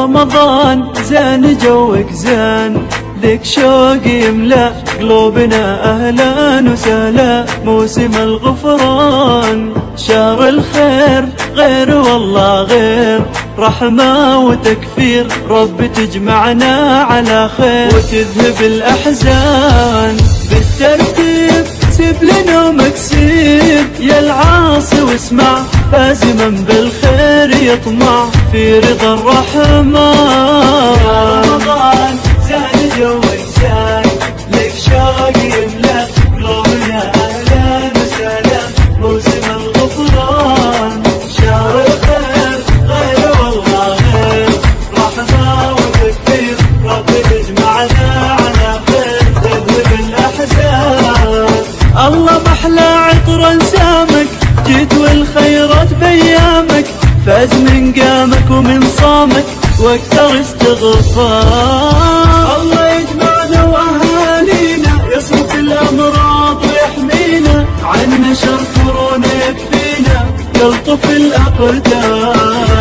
رمضان زين جوك زين، لك شوق يملأ قلوبنا أهلا وسهلا. موسم الغفران شهر الخير، غير والله غير، رحمة وتكفير، رب تجمعنا على خير وتذهب الأحزان. بالترتيب سيب لنا مكسيب يا العاصي واسمع، فازما بالخير يطمع في رضا الرحمن. يا رمضان زين جوك زين، لك شوق يملأ قلوبنا أهلا وسهلا. موسم الغفران شهر الخير، غير والله غير، رحمة وتكفير، رب تجمعنا على خير تذهب الأحزان. الله محلى عطر انسامك، جيت والخيرات بيامك، فاز من قامك ومن صامك واكثر استغفار. الله يجمعنا واهالينا، يصرف الامراض ويحمينا، عنا شر كورونا يكفينا، يلطف الاقدار.